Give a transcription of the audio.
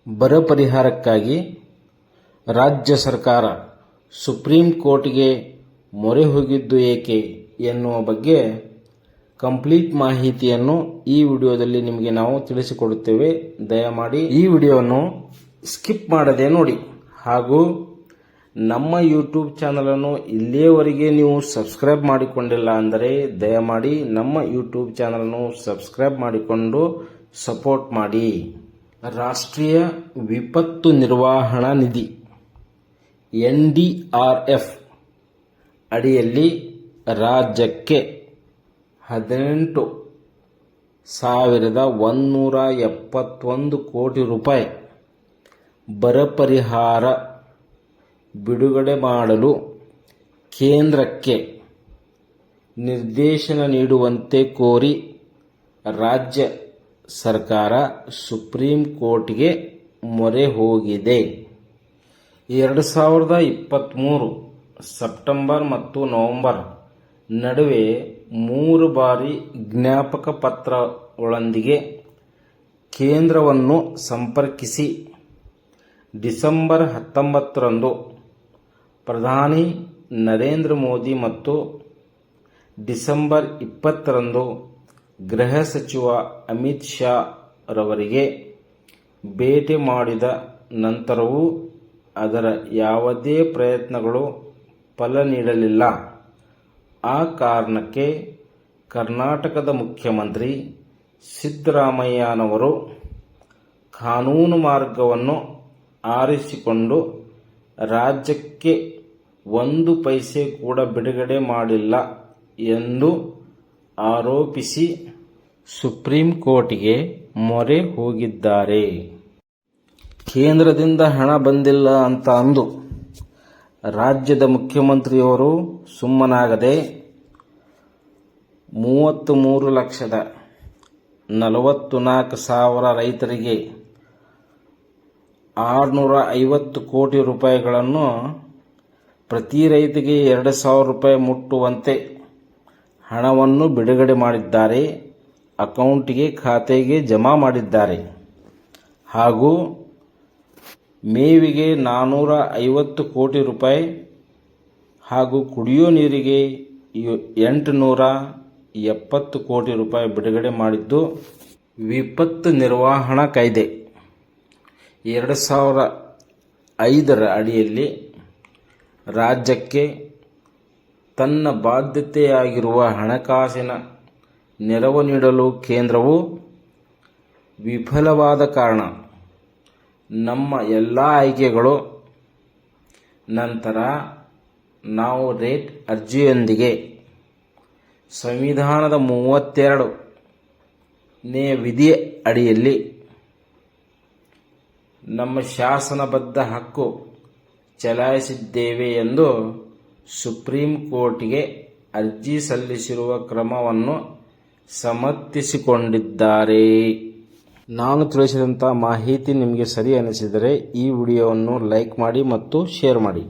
ಬರ ಪರಿಹಾರಕ್ಕಾಗಿ ರಾಜ್ಯ ಸರ್ಕಾರ ಸುಪ್ರೀಂ ಕೋರ್ಟ್ಗೆ ಮೊರೆ ಹೋಗಿದ್ದು ಏಕೆ ಎನ್ನುವ ಬಗ್ಗೆ ಕಂಪ್ಲೀಟ್ ಮಾಹಿತಿಯನ್ನು ಈ ವಿಡಿಯೋದಲ್ಲಿ ನಿಮಗೆ ನಾವು ತಿಳಿಸಿಕೊಡುತ್ತೇವೆ. ದಯಮಾಡಿ ಈ ವಿಡಿಯೋವನ್ನು ಸ್ಕಿಪ್ ಮಾಡದೆ ನೋಡಿ. ಹಾಗೂ ನಮ್ಮ ಯೂಟ್ಯೂಬ್ ಚಾನಲನ್ನು ಇಲ್ಲಿಯವರೆಗೆ ನೀವು ಸಬ್ಸ್ಕ್ರೈಬ್ ಮಾಡಿಕೊಂಡಿಲ್ಲ ಅಂದರೆ ದಯಮಾಡಿ ನಮ್ಮ ಯೂಟ್ಯೂಬ್ ಚಾನಲನ್ನು ಸಬ್ಸ್ಕ್ರೈಬ್ ಮಾಡಿಕೊಂಡು ಸಪೋರ್ಟ್ ಮಾಡಿ. ರಾಷ್ಟ್ರೀಯ ವಿಪತ್ತು ನಿರ್ವಹಣಾ ನಿಧಿ NDRF ಅಡಿಯಲ್ಲಿ ರಾಜ್ಯಕ್ಕೆ 18,171 ಕೋಟಿ ರೂಪಾಯಿ ಬರ ಪರಿಹಾರ ಬಿಡುಗಡೆ ಮಾಡಲು ಕೇಂದ್ರಕ್ಕೆ ನಿರ್ದೇಶನ ನೀಡುವಂತೆ ಕೋರಿ ರಾಜ್ಯ ಸರ್ಕಾರ ಸುಪ್ರೀಂ ಕೋರ್ಟ್ಗೆ ಮೊರೆ ಹೋಗಿದೆ. 2023 ಸೆಪ್ಟೆಂಬರ್ ಮತ್ತು ನವೆಂಬರ್ ನಡುವೆ 3 ಬಾರಿ ಜ್ಞಾಪಕ ಪತ್ರಗಳೊಂದಿಗೆ ಕೇಂದ್ರವನ್ನು ಸಂಪರ್ಕಿಸಿ ಡಿಸೆಂಬರ್ 19ರಂದು ಪ್ರಧಾನಿ ನರೇಂದ್ರ ಮೋದಿ ಮತ್ತು ಡಿಸೆಂಬರ್ 20ರಂದು ಗೃಹ ಸಚಿವ ಅಮಿತ್ ಶಾ ರವರಿಗೆ ಭೇಟಿ ಮಾಡಿದ ನಂತರವೂ ಅದರ ಯಾವುದೇ ಪ್ರಯತ್ನಗಳು ಫಲ ನೀಡಲಿಲ್ಲ. ಆ ಕಾರಣಕ್ಕೆ ಕರ್ನಾಟಕದ ಮುಖ್ಯಮಂತ್ರಿ ಸಿದ್ದರಾಮಯ್ಯನವರು ಕಾನೂನು ಮಾರ್ಗವನ್ನು ಆರಿಸಿಕೊಂಡು ರಾಜ್ಯಕ್ಕೆ 1 ಪೈಸೆ ಕೂಡ ಬಿಡುಗಡೆ ಮಾಡಿಲ್ಲ ಎಂದು ಆರೋಪಿಸಿ ಸುಪ್ರೀಂ ಕೋರ್ಟ್ಗೆ ಮೊರೆ ಹೋಗಿದ್ದಾರೆ. ಕೇಂದ್ರದಿಂದ ಹಣ ಬಂದಿಲ್ಲ ಅಂತ ಅಂದು ರಾಜ್ಯದ ಮುಖ್ಯಮಂತ್ರಿಯವರು ಸುಮ್ಮನಾಗದೆ 33,44,000 ರೈತರಿಗೆ 650 ಕೋಟಿ ರೂಪಾಯಿಗಳನ್ನು ಪ್ರತಿ ರೈತರಿಗೆ 2,000 ರೂಪಾಯಿ ಮುಟ್ಟುವಂತೆ ಹಣವನ್ನು ಬಿಡುಗಡೆ ಮಾಡಿದ್ದಾರೆ. ಅಕೌಂಟಿಗೆ ಖಾತೆಗೆ ಜಮಾ ಮಾಡಿದ್ದಾರೆ. ಹಾಗೂ ಮೇವಿಗೆ 450 ಕೋಟಿ ರೂಪಾಯಿ ಹಾಗೂ ಕುಡಿಯೋ ನೀರಿಗೆ 870 ಕೋಟಿ ರೂಪಾಯಿ ಬಿಡುಗಡೆ ಮಾಡಿದ್ದು, ವಿಪತ್ತು ನಿರ್ವಹಣಾ ಕಾಯ್ದೆ 2005ರ ಅಡಿಯಲ್ಲಿ ರಾಜ್ಯಕ್ಕೆ ತನ್ನ ಬಾಧ್ಯತೆಯಾಗಿರುವ ಹಣಕಾಸಿನ ನೆರವು ನೀಡಲು ಕೇಂದ್ರವು ವಿಫಲವಾದ ಕಾರಣ ನಮ್ಮ ಎಲ್ಲ ಆಯ್ಕೆಗಳು ನಂತರ ನಾವು ರೇಟ್ ಅರ್ಜಿಯೊಂದಿಗೆ ಸಂವಿಧಾನದ 32ನೇ ವಿಧಿ ಅಡಿಯಲ್ಲಿ ನಮ್ಮ ಶಾಸನಬದ್ಧ ಹಕ್ಕು ಚಲಾಯಿಸಿದ್ದೇವೆ ಎಂದು ಸುಪ್ರೀಂ ಕೋರ್ಟ್ಗೆ ಅರ್ಜಿ ಸಲ್ಲಿಸಿರುವ ಕ್ರಮವನ್ನು ಸಮರ್ಥಿಸಿಕೊಂಡಿದ್ದಾರೆ. ನಾನು ತಿಳಿಸಿದಂಥ ಮಾಹಿತಿ ನಿಮಗೆ ಸರಿ ಅನಿಸಿದರೆ ಈ ವಿಡಿಯೋವನ್ನು ಲೈಕ್ ಮಾಡಿ ಮತ್ತು ಶೇರ್ ಮಾಡಿ.